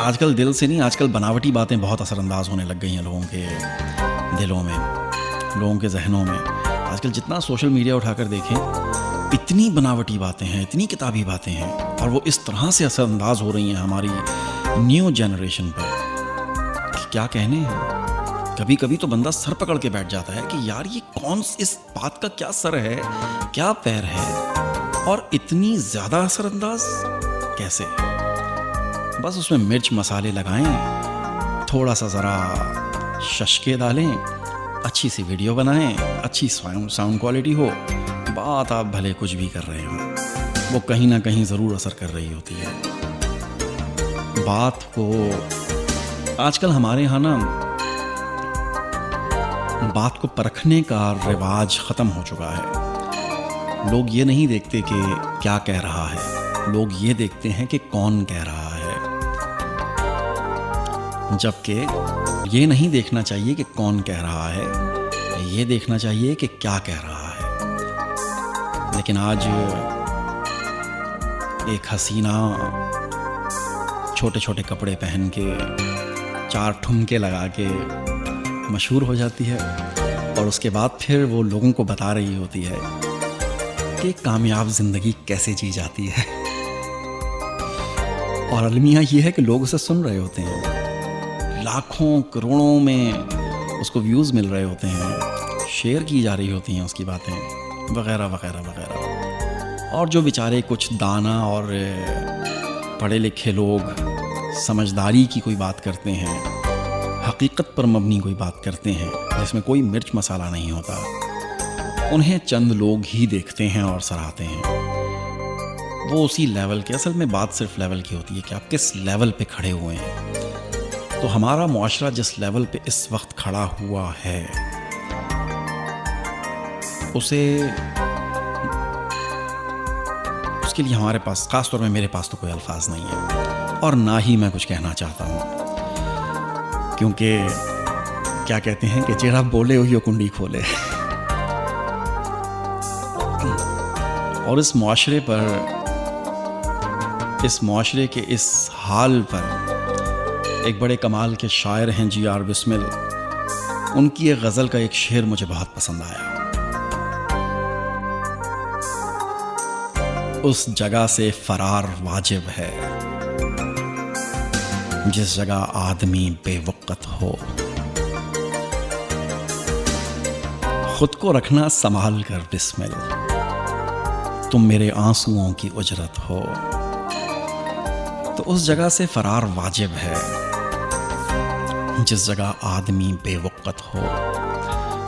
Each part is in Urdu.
آج کل دل سے نہیں، آج کل بناوٹی باتیں بہت اثر انداز ہونے لگ گئی ہیں لوگوں کے دلوں میں، لوگوں کے ذہنوں میں. آج کل جتنا سوشل میڈیا اٹھا کر دیکھیں، اتنی بناوٹی باتیں ہیں، اتنی کتابی باتیں ہیں، اور وہ اس طرح سے اثر انداز ہو رہی ہیں ہماری نیو جنریشن پر کہ کیا کہنے ہیں. کبھی کبھی تو بندہ سر پکڑ کے بیٹھ جاتا ہے کہ یار یہ کون، اس بات کا کیا سر ہے، کیا پیر ہے، اور اتنی زیادہ اثر انداز کیسے. بس اس میں مرچ مسالے لگائیں، تھوڑا سا ذرا ششکے ڈالیں، اچھی سی ویڈیو بنائیں، اچھی ساؤنڈ کوالٹی ہو، بات آپ بھلے کچھ بھی کر رہے ہوں، وہ کہیں نہ کہیں ضرور اثر کر رہی ہوتی ہے. بات کو آج کل ہمارے یہاں نا بات کو پرکھنے کا رواج ختم ہو چکا ہے. لوگ یہ نہیں دیکھتے کہ کیا کہہ رہا ہے، لوگ یہ دیکھتے ہیں کہ کون کہہ رہا ہے. جبکہ یہ نہیں دیکھنا چاہیے کہ کون کہہ رہا ہے، یہ دیکھنا چاہیے کہ کیا کہہ رہا ہے. لیکن آج ایک حسینہ چھوٹے چھوٹے کپڑے پہن کے 4 ٹھمکے لگا کے مشہور ہو جاتی ہے، اور اس کے بعد پھر وہ لوگوں کو بتا رہی ہوتی ہے کہ کامیاب زندگی کیسے جی جاتی ہے. اور المیہ یہ ہے کہ لوگ اسے سن رہے ہوتے ہیں، لاکھوں کروڑوں میں اس کو ویوز مل رہے ہوتے ہیں، شیئر کی جا رہی ہوتی ہیں اس کی باتیں وغیرہ وغیرہ وغیرہ. اور جو بیچارے کچھ دانا اور پڑھے لکھے لوگ سمجھداری کی کوئی بات کرتے ہیں، حقیقت پر مبنی کوئی بات کرتے ہیں جس میں کوئی مرچ مسالہ نہیں ہوتا، انہیں چند لوگ ہی دیکھتے ہیں اور سراہتے ہیں. وہ اسی لیول کے، اصل میں بات صرف لیول کی ہوتی ہے کہ آپ کس لیول پہ کھڑے ہوئے ہیں. تو ہمارا معاشرہ جس لیول پہ اس وقت کھڑا ہوا ہے، اس کے لیے ہمارے پاس، خاص طور میں میرے پاس تو کوئی الفاظ نہیں ہے، اور نہ ہی میں کچھ کہنا چاہتا ہوں، کیونکہ کیا کہتے ہیں کہ جیڑا بولے وہی کنڈی کھولے. اور اس معاشرے پر، اس معاشرے کے اس حال پر ایک بڑے کمال کے شاعر ہیں جی آر بسمل، ان کی ایک غزل کا ایک شعر مجھے بہت پسند آیا. اس جگہ سے فرار واجب ہے جس جگہ آدمی بے وقت ہو، خود کو رکھنا سنبھال کر بسمل، تم میرے آنسوؤں کی اجرت ہو. تو اس جگہ سے فرار واجب ہے جس جگہ آدمی بے وقت ہو.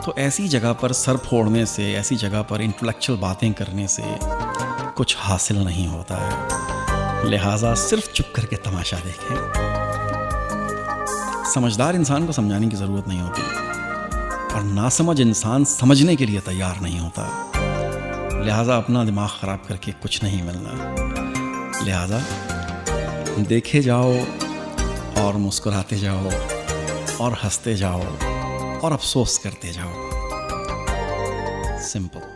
تو ایسی جگہ پر سر پھوڑنے سے، ایسی جگہ پر انٹلیکچوئل باتیں کرنے سے کچھ حاصل نہیں ہوتا ہے. لہٰذا صرف چپ کر کے تماشا دیکھیں. سمجھدار انسان کو سمجھانے کی ضرورت نہیں ہوتی، اور ناسمجھ انسان سمجھنے کے لیے تیار نہیں ہوتا. لہٰذا اپنا دماغ خراب کر کے کچھ نہیں ملنا. لہٰذا دیکھے جاؤ اور مسکراتے جاؤ اور ہنستے جاؤ اور افسوس کرتے جاؤ. سمپل.